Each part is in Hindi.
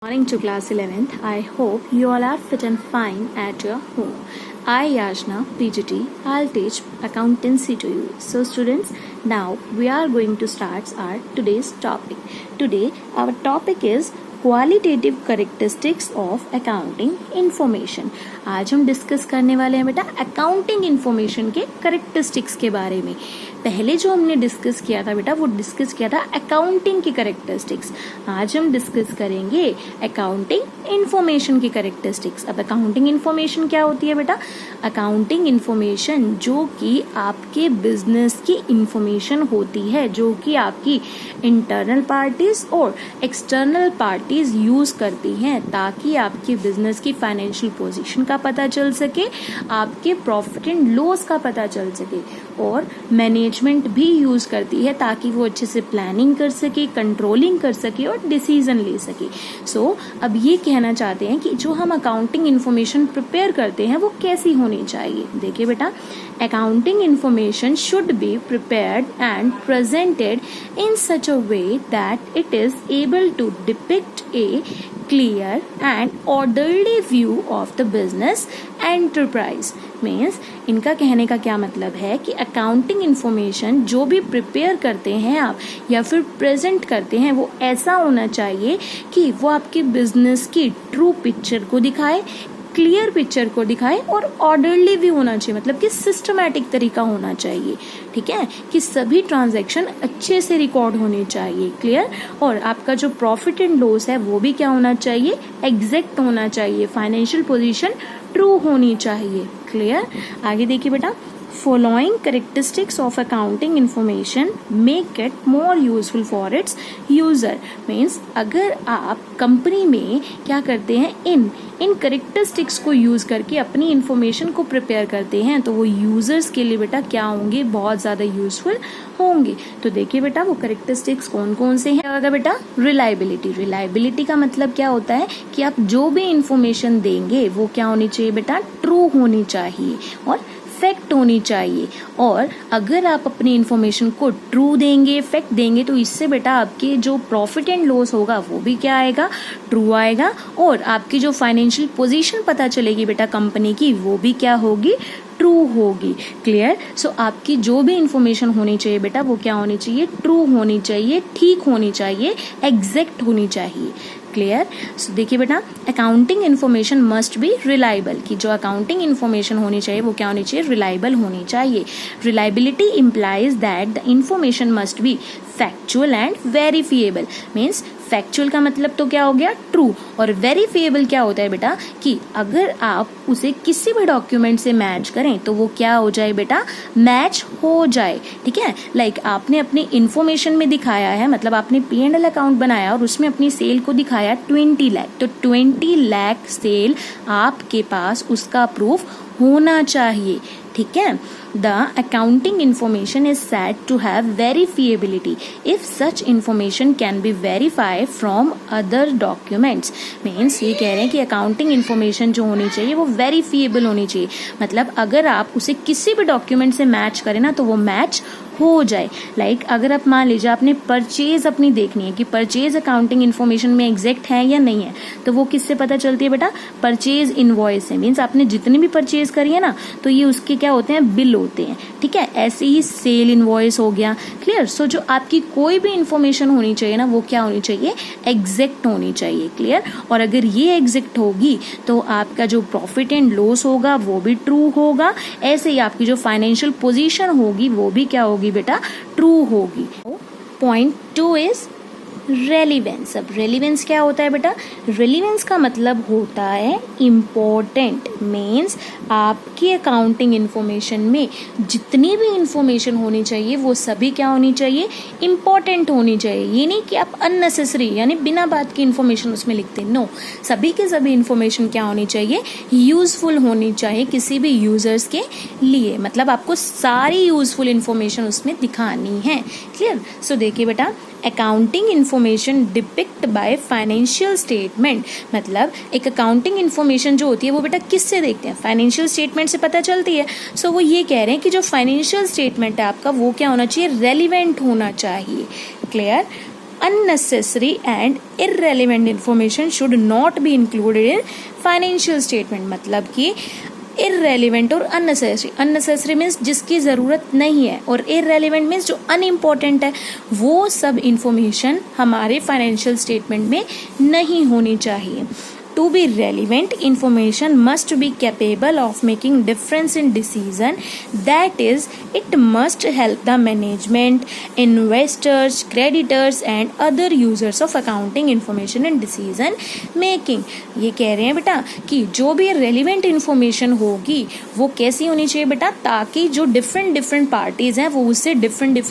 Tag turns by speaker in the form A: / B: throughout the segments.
A: Morning to class 11th. I hope you all are fit and fine at your home. I, Yashna, PGT, I'll teach accountancy to you. So students, now we are going to start our today's topic. Today our topic is qualitative characteristics of accounting information. आज हम डिस्कस करने वाले हैं बेटा अकाउंटिंग इन्फॉर्मेशन के करेक्टरिस्टिक्स के बारे में. पहले जो हमने डिस्कस किया था बेटा वो डिस्कस किया था अकाउंटिंग की करेक्टरिस्टिक्स. आज हम डिस्कस करेंगे अकाउंटिंग इन्फॉर्मेशन की करेक्टरिस्टिक्स. अब अकाउंटिंग इन्फॉर्मेशन क्या होती है बेटा? अकाउंटिंग इन्फॉर्मेशन जो कि आपके बिजनेस की इन्फॉर्मेशन होती है, जो कि आपकी इंटरनल पार्टीज और एक्सटर्नल पार्टीज यूज करती हैं ताकि आपके बिजनेस की फाइनेंशियल पोजीशन का पता चल सके, आपके प्रॉफिट एंड लॉस का पता चल सके, और मैनेजमेंट भी यूज करती है ताकि वो अच्छे से प्लानिंग कर सके, कंट्रोलिंग कर सके और डिसीजन ले सके. सो अब ये कहना चाहते हैं कि जो हम अकाउंटिंग इन्फॉर्मेशन प्रिपेयर करते हैं वो कैसी होनी चाहिए. देखिए बेटा, accounting information should be prepared and presented in such a way that it is able to depict a clear and orderly view of the business enterprise. Means इनका कहने का क्या मतलब है कि अकाउंटिंग इन्फॉर्मेशन जो भी प्रिपेयर करते हैं आप या फिर प्रेजेंट करते हैं वो ऐसा होना चाहिए कि वो आपके बिजनेस की ट्रू पिक्चर को दिखाए, क्लियर पिक्चर को दिखाए और ऑर्डरली भी होना चाहिए, मतलब कि सिस्टमैटिक तरीका होना चाहिए. ठीक है, कि सभी ट्रांजैक्शन अच्छे से रिकॉर्ड होने चाहिए, क्लियर. और आपका जो प्रॉफिट एंड लॉस है वो भी क्या होना चाहिए? एग्जैक्ट होना चाहिए. फाइनेंशियल पोजीशन ट्रू होनी चाहिए, क्लियर. आगे देखिए बेटा, following characteristics of accounting information make it more useful for its user. means अगर आप कंपनी में क्या करते हैं, इन करेक्टरिस्टिक्स को यूज करके अपनी इंफॉर्मेशन को प्रिपेयर करते हैं तो वो यूजर्स के लिए बेटा क्या होंगे? बहुत ज्यादा यूजफुल होंगे. तो देखिए बेटा वो करेक्टरिस्टिक्स कौन कौन से हैं. होगा बेटा रिलायबिलिटी. रिलायबिलिटी का मतलब क्या होता है कि आप जो भी इंफॉर्मेशन देंगे वो क्या होनी चाहिए बेटा? ट्रू होनी चाहिए और फैक्ट होनी चाहिए. और अगर आप अपनी इंफॉर्मेशन को ट्रू देंगे, फैक्ट देंगे, तो इससे बेटा आपके जो प्रॉफिट एंड लॉस होगा वो भी क्या आएगा? ट्रू आएगा. और आपकी जो फाइनेंशियल पोजीशन पता चलेगी बेटा कंपनी की वो भी क्या होगी? ट्रू होगी, क्लियर. सो आपकी जो भी इंफॉर्मेशन होनी चाहिए बेटा वो क्या होनी चाहिए? ट्रू होनी चाहिए, ठीक होनी चाहिए, एग्जैक्ट होनी चाहिए, क्लियर. सो देखिए बेटा accounting information must be reliable. कि जो अकाउंटिंग इन्फॉर्मेशन होनी चाहिए वो क्या होनी चाहिए? रिलायबल होनी चाहिए. Reliability implies that the information must be factual and verifiable. Means factual का मतलब तो क्या हो गया? ट्रू. और वेरीफिएबल क्या होता है बेटा? कि अगर आप उसे किसी भी डॉक्यूमेंट से मैच करें तो वो क्या हो जाए बेटा? मैच हो जाए. ठीक है, लाइक आपने अपनी इंफॉर्मेशन में दिखाया है, मतलब आपने P&L अकाउंट बनाया और उसमें अपनी सेल को दिखाया 20 लाख, तो 20 लाख सेल आपके पास उसका प्रूफ होना चाहिए. ठीक है. The accounting information is said to have verifiability if such information can be verified from other documents. Means ये कह रहे हैं कि accounting information जो होनी चाहिए वो verifiable होनी चाहिए. मतलब अगर आप उसे किसी भी डॉक्यूमेंट से मैच करें ना तो वो मैच हो जाए. लाइक अगर आप मान लीजिए आपने परचेज अपनी देखनी है कि परचेज अकाउंटिंग इन्फॉर्मेशन में एग्जैक्ट है या नहीं है, तो वो किससे पता चलती है बेटा? परचेज इनवॉइस से. मीन्स आपने जितनी भी परचेज करी है ना तो ये उसके क्या होते हैं? बिल होते हैं. ठीक है, ऐसे ही सेल इनवॉइस हो गया, क्लियर. सो जो आपकी कोई भी इंफॉर्मेशन होनी चाहिए ना वो क्या होनी चाहिए? एग्जैक्ट होनी चाहिए, क्लियर. और अगर ये एग्जैक्ट होगी तो आपका जो प्रॉफिट एंड लॉस होगा वो भी ट्रू होगा. ऐसे ही आपकी जो फाइनेंशियल पोजीशन होगी वो भी क्या होगी बेटा? ट्रू होगी. Point 2 is relevance. अब रेलिवेंस क्या होता है बेटा? रेलिवेंस का मतलब होता है इम्पोर्टेंट. मीन्स आपकी अकाउंटिंग इन्फॉर्मेशन में जितनी भी इंफॉर्मेशन होनी चाहिए वो सभी क्या होनी चाहिए? इम्पोर्टेंट होनी चाहिए. ये नहीं कि आप अननेसेसरी यानी बिना बात की इंफॉर्मेशन उसमें लिखते. नो, सभी के सभी इंफॉर्मेशन क्या होनी चाहिए? यूजफुल होनी चाहिए किसी भी यूजर्स के लिए. मतलब आपको सारी यूजफुल इंफॉर्मेशन उसमें दिखानी है, क्लियर. सो देखिए बेटा accounting information depict by financial statement. मतलब एक अकाउंटिंग इन्फॉर्मेशन जो होती है वो बेटा किससे देखते हैं? फाइनेंशियल स्टेटमेंट से पता चलती है. सो वो ये कह रहे हैं कि जो फाइनेंशियल स्टेटमेंट है आपका वो क्या होना चाहिए? रेलिवेंट होना चाहिए, clear. unnecessary and irrelevant information should not be included in financial statement. मतलब कि irrelevant और unnecessary मीन्स जिसकी ज़रूरत नहीं है, और irrelevant मीन्स जो अनइम्पॉर्टेंट है, वो सब इंफॉर्मेशन हमारे फाइनेंशियल स्टेटमेंट में नहीं होनी चाहिए. To be relevant, information must be capable of making difference in decision. That is, it must help the management, investors, creditors and other users of accounting information in decision making. ये कह रहे हैं बेटा कि जो भी relevant information होगी वो कैसी होनी चाहिए बेटा, ताकि जो different parties हैं वो उससे different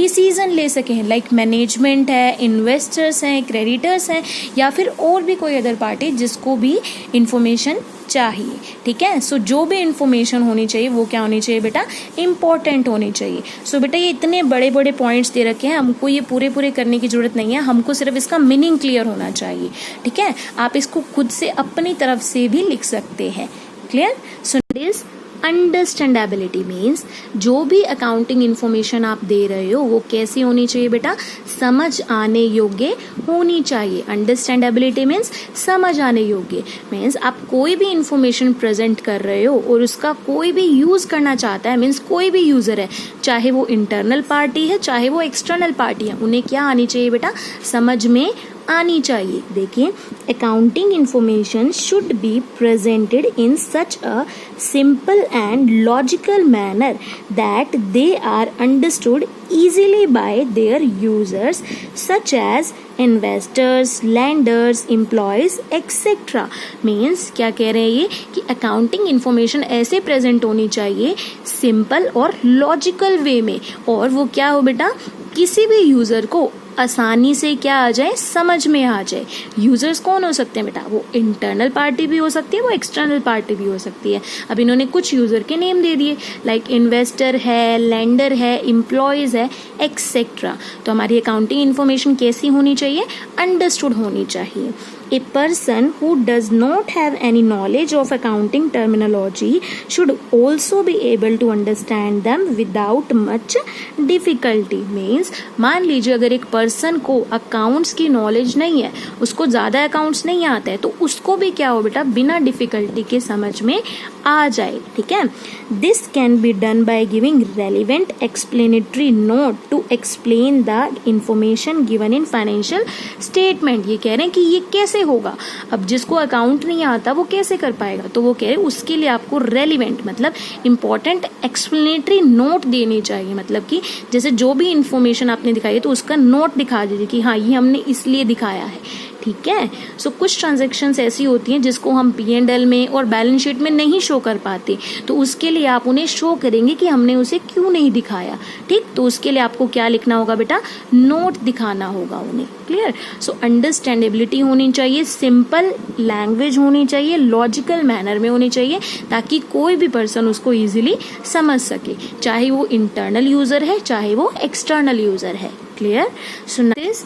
A: decision ले सकें. Like management है, investors हैं, creditors हैं, या फिर और भी कोई अदर पार्टी जिसको भी इंफॉर्मेशन चाहिए. ठीक है. सो जो भी इंफॉर्मेशन होनी चाहिए वो क्या होनी चाहिए बेटा, इंपॉर्टेंट होनी चाहिए. सो बेटा ये इतने बड़े बड़े पॉइंट्स दे रखे हैं, हमको ये पूरे करने की जरूरत नहीं है, हमको सिर्फ इसका मीनिंग क्लियर होना चाहिए. ठीक है. आप इसको खुद से अपनी तरफ से भी लिख सकते हैं. Clear. So this understandability means जो भी अकाउंटिंग इंफॉर्मेशन आप दे रहे हो वो कैसी होनी चाहिए बेटा, समझ आने योग्य होनी चाहिए. अंडरस्टैंडेबिलिटी मीन्स समझ आने योग्य मीन्स आप कोई भी इंफॉर्मेशन प्रेजेंट कर रहे हो और उसका कोई भी यूज करना चाहता है, मीन्स कोई भी यूजर है, चाहे वो इंटरनल पार्टी है चाहे वो एक्सटर्नल पार्टी है, उन्हें क्या आनी चाहिए बेटा, समझ में आनी चाहिए. देखिए, accounting information should be presented in such a simple and logical manner that they are understood easily by their users such as investors, lenders, employees, etc. Means क्या कह रहे हैं ये कि अकाउंटिंग इंफॉर्मेशन ऐसे प्रेजेंट होनी चाहिए सिंपल और लॉजिकल वे में, और वो क्या हो बेटा, किसी भी यूजर को आसानी से क्या आ जाए, समझ में आ जाए. यूजर्स कौन हो सकते हैं बेटा, वो इंटरनल पार्टी भी हो सकती है, वो एक्सटर्नल पार्टी भी हो सकती है. अब इन्होंने कुछ यूजर के नेम दे दिए, लाइक इन्वेस्टर है, लेंडर है, एम्प्लॉयज है, एक्सेट्रा. तो हमारी अकाउंटिंग इंफॉर्मेशन कैसी होनी चाहिए, अंडरस्टूड होनी चाहिए. A person who does not have any knowledge of accounting terminology should also be able to understand them without much difficulty. Means मान लीजिए अगर एक पर्सन को अकाउंट्स की नॉलेज नहीं है, उसको ज़्यादा अकाउंट्स नहीं आता है, तो उसको भी क्या हो बेटा, बिना डिफिकल्टी के समझ में आ जाए. ठीक है. This can be done by giving relevant explanatory note to explain the information given in financial statement. ये कह रहे हैं कि ये कैसे होगा, अब जिसको अकाउंट नहीं आता वो कैसे कर पाएगा, तो वो कह रहे हैं उसके लिए आपको रेलिवेंट मतलब इंपॉर्टेंट एक्सप्लेनेटरी नोट देनी चाहिए. मतलब कि जैसे जो भी इंफॉर्मेशन आपने दिखाई है तो उसका नोट दिखा दीजिए कि हाँ ये हमने इसलिए दिखाया है. ठीक है. सो कुछ ट्रांजैक्शंस ऐसी होती हैं जिसको हम P&L में और बैलेंस शीट में नहीं शो कर पाते, तो उसके लिए आप उन्हें शो करेंगे कि हमने उसे क्यों नहीं दिखाया. ठीक. तो उसके लिए आपको क्या लिखना होगा बेटा, नोट दिखाना होगा उन्हें. क्लियर. सो अंडरस्टैंडेबिलिटी होनी चाहिए, सिंपल लैंग्वेज होनी चाहिए, लॉजिकल मैनर में होनी चाहिए, ताकि कोई भी पर्सन उसको ईजिली समझ सके, चाहे वो इंटरनल यूजर है चाहे वो एक्सटर्नल यूजर है. Clear. So this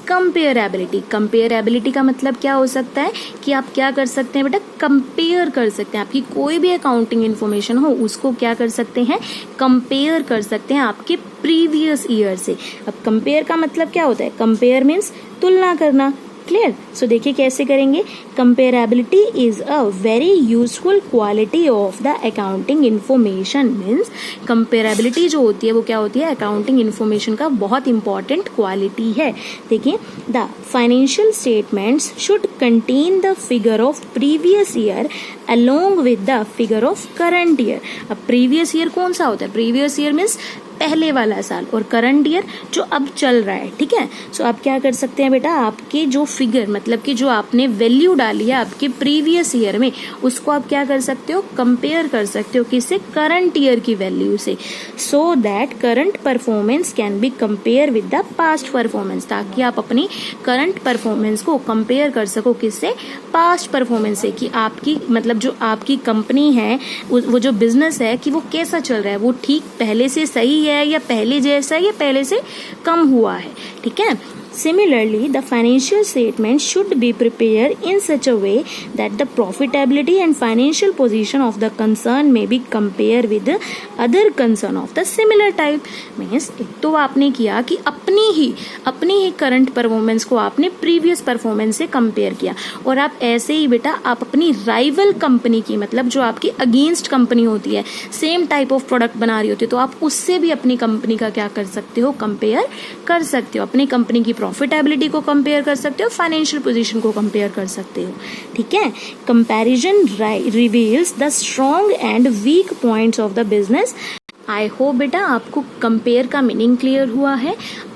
A: comparability. Comparability का मतलब क्या हो सकता है कि आप क्या कर सकते हैं बेटा, कंपेयर कर सकते हैं. आपकी कोई भी अकाउंटिंग इंफॉर्मेशन हो उसको क्या कर सकते हैं, कंपेयर कर सकते हैं आपके प्रीवियस ईयर से. अब कंपेयर का मतलब क्या होता है, कंपेयर मीन्स तुलना करना. क्लियर. सो देखिए कैसे करेंगे. Comparability is a very useful quality of the accounting information. Means comparability जो होती है वो क्या होती है, अकाउंटिंग इंफॉर्मेशन का बहुत इंपॉर्टेंट क्वालिटी है. देखिए, the financial statements should contain the figure of previous year along with the figure of current year. अब प्रीवियस ईयर कौन सा होता है, प्रीवियस ईयर मीन्स पहले वाला साल, और करंट ईयर जो अब चल रहा है. ठीक है. सो आप क्या कर सकते हैं बेटा, आपके जो फिगर मतलब कि जो आपने वैल्यू डाली है आपके प्रीवियस ईयर में, उसको आप क्या कर सकते हो, कंपेयर कर सकते हो किससे, करंट ईयर की वैल्यू से, so that current performance can be compare with the past performance. ताकि आप अपनी करंट परफॉर्मेंस को कंपेयर कर सको किससे, पास्ट परफॉर्मेंस से, कि आपकी मतलब जो आपकी कंपनी है वो जो बिजनेस है कि वो कैसा चल रहा है, वो ठीक पहले से सही है या पहले जैसा है या पहले से कम हुआ है. ठीक है. Similarly, the financial statement should be prepared in such a way that the profitability and financial position of the concern may be compared with the other concern of the similar type. Means एक तो आपने किया कि अपनी ही करंट परफॉर्मेंस को आपने प्रीवियस परफॉर्मेंस से कंपेयर किया, और आप ऐसे ही बेटा आप अपनी राइवल कंपनी की, मतलब जो आपकी अगेंस्ट कंपनी होती है, सेम टाइप ऑफ प्रोडक्ट बना रही होती है, तो आप उससे भी अपनी कंपनी का क्या कर सकते हो, कंपेयर कर सकते हो, अपनी कंपनी की प्रॉफिटेबिलिटी को कंपेयर कर सकते हो, फाइनेंशियल पोजीशन को कंपेयर कर सकते हो. ठीक है. Comparison reveals the strong and weak points of the business. I hope बेटा आपको कंपेयर का मीनिंग क्लियर हुआ है.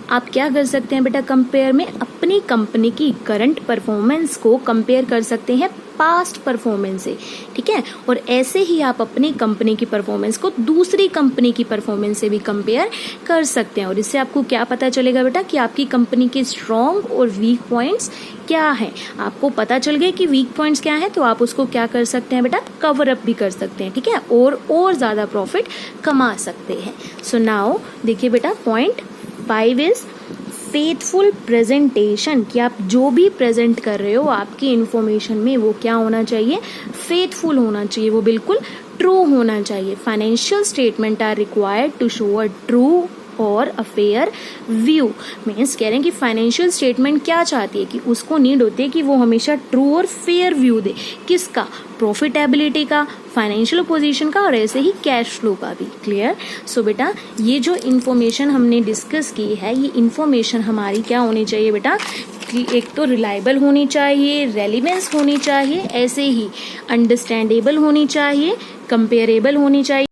A: आप क्या कर सकते हैं बेटा, कंपेयर में अपनी कंपनी की करंट परफॉर्मेंस को कंपेयर कर सकते हैं पास्ट परफॉर्मेंस से. ठीक है. और ऐसे ही आप अपनी कंपनी की परफॉर्मेंस को दूसरी कंपनी की परफॉर्मेंस से भी कंपेयर कर सकते हैं. और इससे आपको क्या पता चलेगा बेटा कि आपकी कंपनी के स्ट्रॉन्ग और वीक पॉइंट्स क्या है. आपको पता चल गया कि वीक पॉइंट्स क्या है, तो आप उसको क्या कर सकते हैं बेटा, कवर अप भी कर सकते हैं. ठीक है. और ज्यादा प्रॉफिट कमा सकते हैं. सो नाउ देखिए बेटा, पॉइंट 5 इज फेथफुल प्रेजेंटेशन. कि आप जो भी प्रेजेंट कर रहे हो आपकी इंफॉर्मेशन में, वो क्या होना चाहिए, फेथफुल होना चाहिए, वो बिल्कुल ट्रू होना चाहिए. Financial statement are required to show a true और अ फेयर व्यू. मीन्स कह रहे हैं कि फाइनेंशियल स्टेटमेंट क्या चाहती है, कि उसको नीड होती है कि वो हमेशा ट्रू और फेयर व्यू दे. किसका, प्रॉफिटेबिलिटी का, फाइनेंशियल पोजीशन का, और ऐसे ही कैश फ्लो का भी. क्लियर. सो बेटा ये जो इन्फॉर्मेशन हमने डिस्कस की है, ये इन्फॉर्मेशन हमारी क्या होनी चाहिए बेटा, कि एक तो रिलायबल होनी चाहिए, रेलिवेंस होनी चाहिए, ऐसे ही अंडरस्टैंडेबल होनी चाहिए, कंपेरेबल होनी चाहिए.